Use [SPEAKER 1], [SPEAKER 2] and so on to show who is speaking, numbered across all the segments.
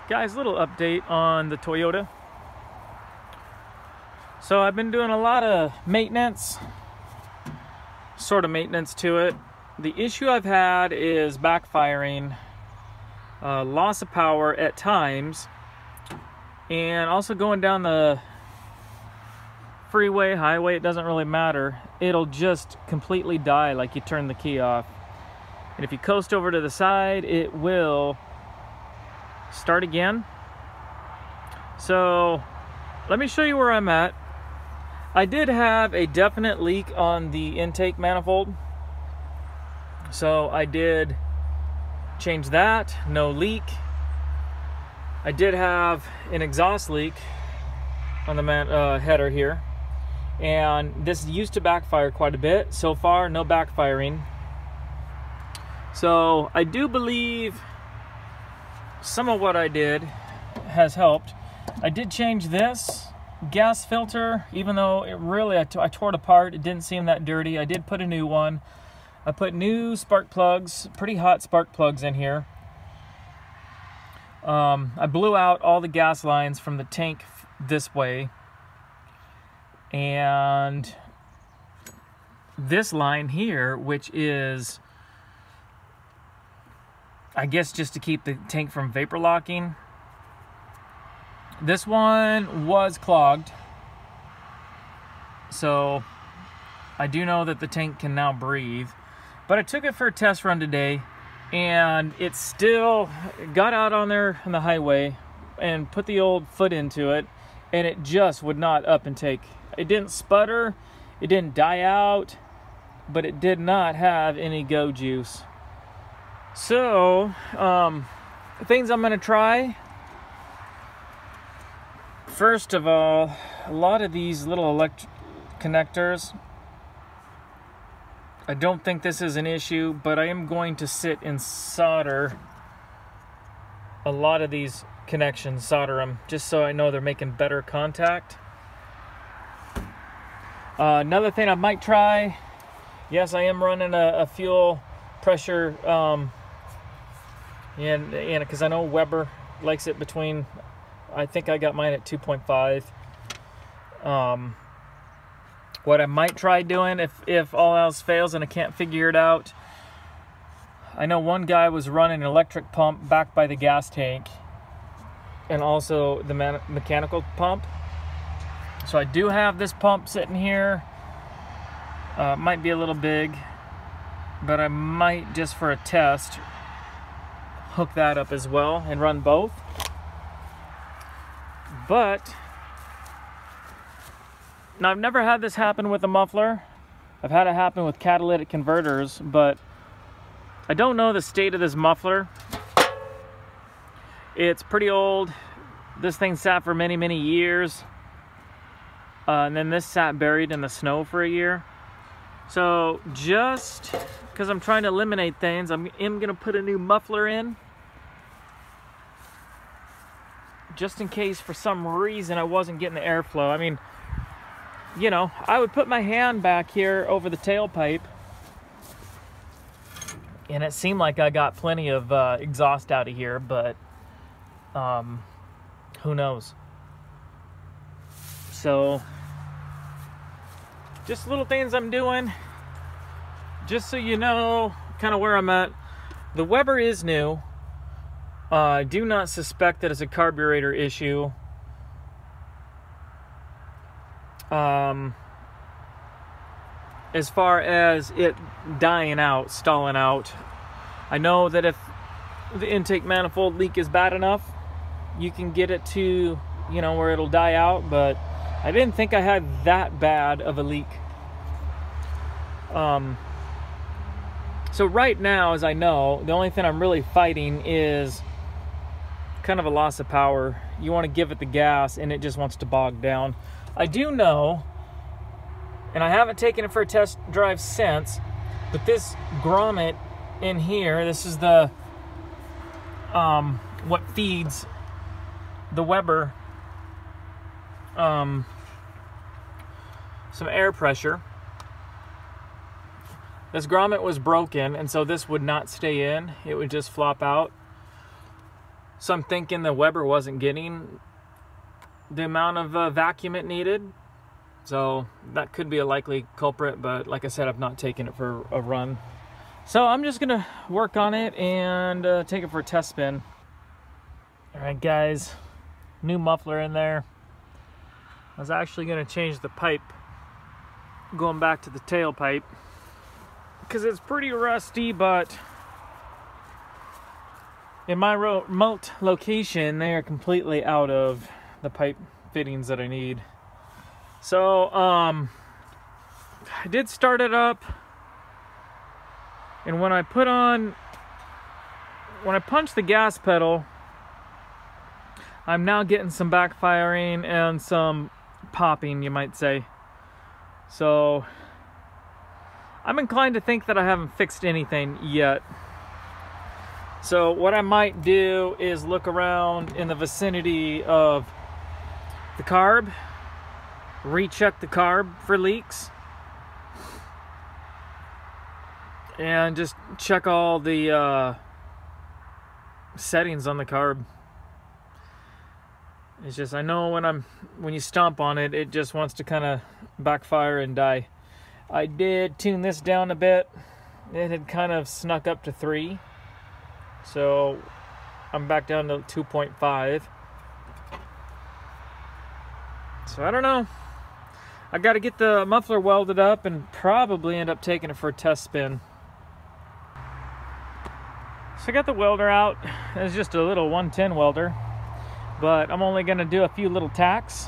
[SPEAKER 1] Guys, little update on the Toyota. So I've been doing a lot of maintenance, sort of maintenance to it. The issue I've had is backfiring, loss of power at times, and also going down the freeway, highway, it doesn't really matter. It'll just completely die like you turn the key off. And if you coast over to the side, it will start again. So let me show you where I'm at. I did have a definite leak on the intake manifold, so I did change that. No leak. I did have an exhaust leak on the header here, and this used to backfire quite a bit. So far, no backfiring. So I do believe some of what I did has helped. I did change this gas filter, even though it really, I tore it apart. It didn't seem that dirty. I did put a new one. I put new spark plugs, pretty hot spark plugs in here. I blew out all the gas lines from the tank this way. And this line here, which is, I guess, just to keep the tank from vapor locking. This one was clogged, so I do know that the tank can now breathe. But I took it for a test run today, and it still got out on there on the highway and put the old foot into it, and it just would not up and take. It didn't sputter, it didn't die out, but it did not have any go juice. So, things I'm gonna try. First of all, a lot of these little electric connectors, I don't think this is an issue, but I am going to sit and solder a lot of these connections, solder them, just so I know they're making better contact. Another thing I might try, yes, I am running a fuel pressure, and because I know Weber likes it between, I think I got mine at 2.5. What I might try doing, if all else fails and I can't figure it out, I know one guy was running an electric pump back by the gas tank and also the mechanical pump. So I do have this pump sitting here. Might be a little big, but I might, just for a test, hook that up as well and run both. But now, I've never had this happen with a muffler. I've had it happen with catalytic converters, but I don't know the state of this muffler. It's pretty old. This thing sat for many, many years. And then this sat buried in the snow for a year. So just because I'm trying to eliminate things, I'm going to put a new muffler in. Just in case for some reason I wasn't getting the airflow. I mean, you know, I would put my hand back here over the tailpipe, and it seemed like I got plenty of exhaust out of here, but who knows? So, just little things I'm doing, just so you know kind of where I'm at. The Weber is new. I do not suspect that it's a carburetor issue. As far as it dying out, stalling out, I know that if the intake manifold leak is bad enough, you can get it to, you know, where it'll die out, but I didn't think I had that bad of a leak. So right now, as I know, the only thing I'm really fighting is kind of a loss of power. You want to give it the gas and it just wants to bog down. I do know, and I haven't taken it for a test drive since, but this grommet in here, this is the what feeds the Weber some air pressure. This grommet was broken, and so this would not stay in. It would just flop out. So I'm thinking the Weber wasn't getting the amount of vacuum it needed. So that could be a likely culprit, but like I said, I've not taken it for a run. So I'm just gonna work on it and take it for a test spin. All right, guys, new muffler in there. I was actually gonna change the pipe, going back to the tailpipe, because it's pretty rusty, but in my remote location, they are completely out of the pipe fittings that I need. So, I did start it up, and when I punch the gas pedal, I'm now getting some backfiring and some popping, you might say. So, I'm inclined to think that I haven't fixed anything yet. So what I might do is look around in the vicinity of the carb, recheck the carb for leaks, and just check all the settings on the carb. It's just, I know when you stomp on it, it just wants to kind of backfire and die. I did tune this down a bit. It had kind of snuck up to 3. So I'm back down to 2.5. So I don't know. I got to get the muffler welded up and probably end up taking it for a test spin. So I got the welder out. It's just a little 110 welder, but I'm only going to do a few little tacks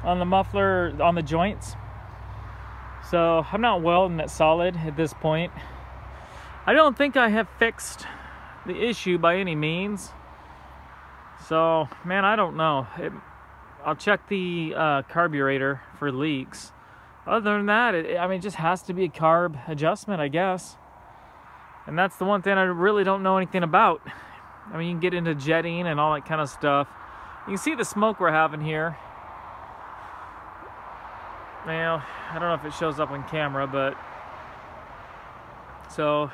[SPEAKER 1] on the muffler, on the joints. So I'm not welding it solid at this point. I don't think I have fixed the issue by any means. So, man, I don't know. I'll check the carburetor for leaks. Other than that, it just has to be a carb adjustment, I guess. And that's the one thing I really don't know anything about. I mean, you can get into jetting and all that kind of stuff. You can see the smoke we're having here. Well, I don't know if it shows up on camera, but so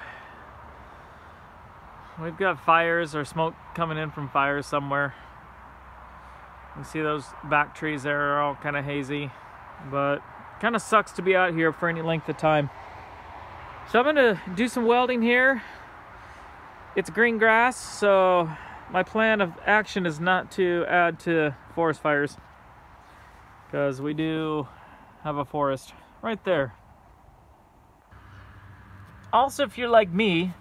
[SPEAKER 1] we've got fires or smoke coming in from fires somewhere. You see those back trees there are all kind of hazy, but kind of sucks to be out here for any length of time. So I'm gonna do some welding here. It's green grass, so my plan of action is not to add to forest fires, because we do have a forest right there. Also, if you're like me,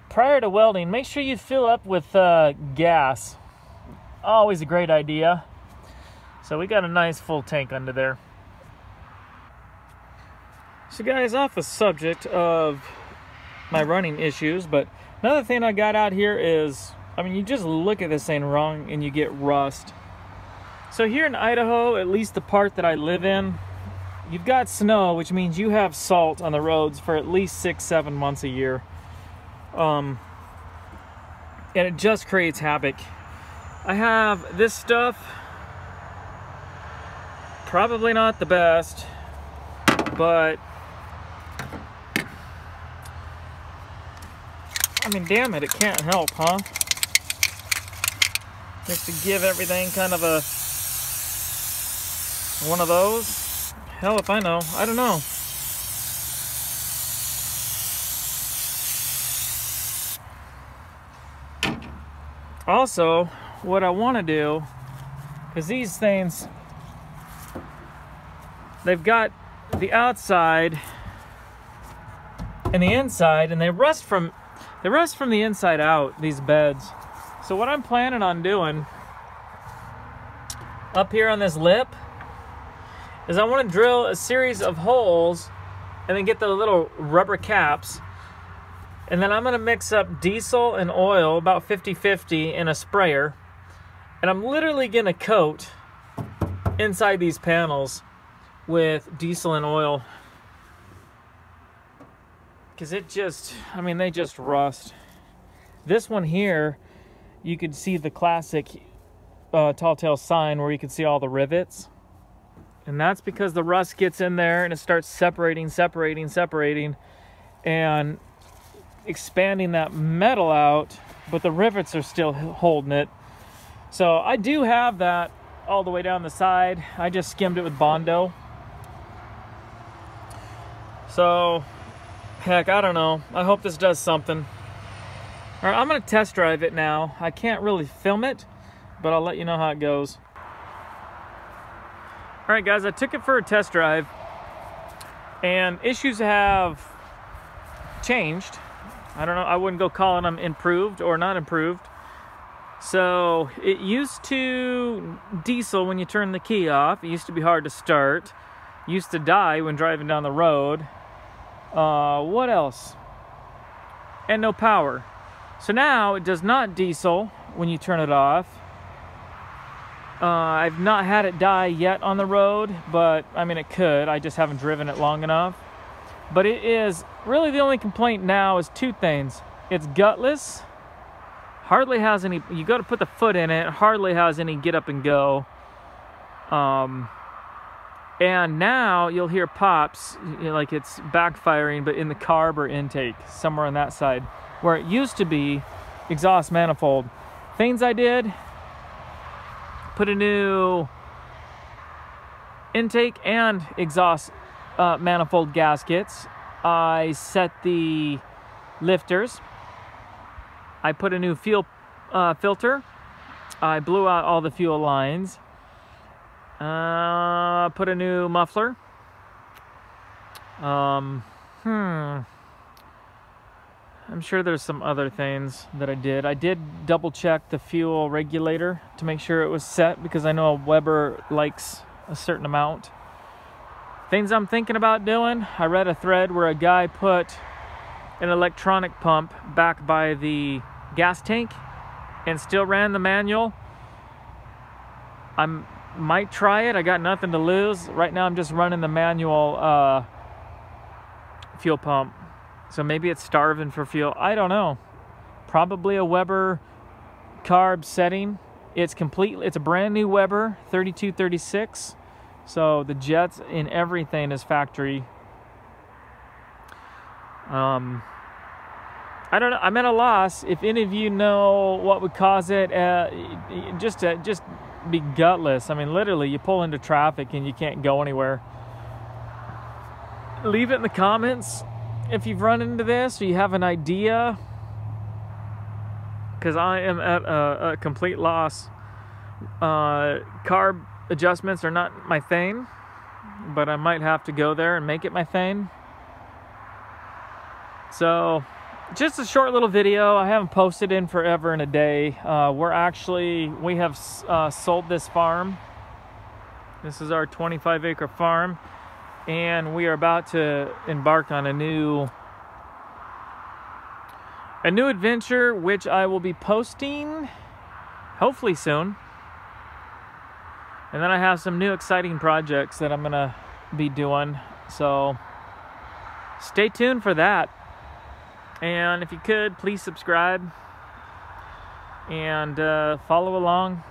[SPEAKER 1] prior to welding, make sure you fill up with gas. Always a great idea. So we got a nice full tank under there. So guys, off the subject of my running issues, but another thing I got out here is, I mean, you just look at this thing wrong and you get rust. So here in Idaho, at least the part that I live in, you've got snow, which means you have salt on the roads for at least 6-7 months a year. And it just creates havoc. I have this stuff, probably not the best, but I mean, damn it, it can't help, huh? Just to give everything kind of a one of those. Hell if I know. I don't know. Also, what I want to do, because these things, they've got the outside and the inside, and they rust from the inside out, these beds. So what I'm planning on doing up here on this lip is I want to drill a series of holes and then get the little rubber caps, and then I'm going to mix up diesel and oil about 50-50 in a sprayer, and I'm literally going to coat inside these panels with diesel and oil, because it just, I mean, they just rust. This one here, you could see the classic tall tale sign where you can see all the rivets, and that's because the rust gets in there and it starts separating and expanding that metal out, but the rivets are still holding it. So I do have that all the way down the side. I just skimmed it with Bondo. So, heck, I don't know. I hope this does something. All right, I'm gonna test drive it now. I can't really film it, but I'll let you know how it goes. All right, guys, I took it for a test drive, and issues have changed. I don't know, I wouldn't go calling them improved or not improved. So it used to diesel when you turn the key off. It used to be hard to start. Used to die when driving down the road. What else? And no power. So now it does not diesel when you turn it off. I've not had it die yet on the road, but I mean it could. I just haven't driven it long enough. But it is really the only complaint now is two things. It's gutless. Hardly has any, you got to put the foot in it, hardly has any get up and go. And now you'll hear pops, you know, like it's backfiring, but in the carb or intake, somewhere on that side, where it used to be exhaust manifold. Things I did, put a new intake and exhaust manifold gaskets. I set the lifters. I put a new fuel filter. I blew out all the fuel lines. Put a new muffler. I'm sure there's some other things that I did. I did double check the fuel regulator to make sure it was set, because I know a Weber likes a certain amount. Things I'm thinking about doing, I read a thread where a guy put an electronic pump back by the gas tank and still ran the manual. I might try it. I got nothing to lose. Right now I'm just running the manual fuel pump. So maybe it's starving for fuel. I don't know. Probably a Weber carb setting. It's complete. It's a brand new Weber 3236. So the jets in everything is factory. I don't know. I'm at a loss. If any of you know what would cause it, just be gutless. I mean, literally, you pull into traffic and you can't go anywhere. Leave it in the comments if you've run into this or you have an idea, because I am at a complete loss. Carb adjustments are not my thing, but I might have to go there and make it my thing. So just a short little video. I haven't posted in forever and a day. We have sold this farm. This is our 25-acre farm, and we are about to embark on a new adventure, which I will be posting hopefully soon. And then I have some new exciting projects that I'm gonna be doing, so stay tuned for that. And if you could, please subscribe and follow along.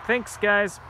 [SPEAKER 1] Thanks, guys.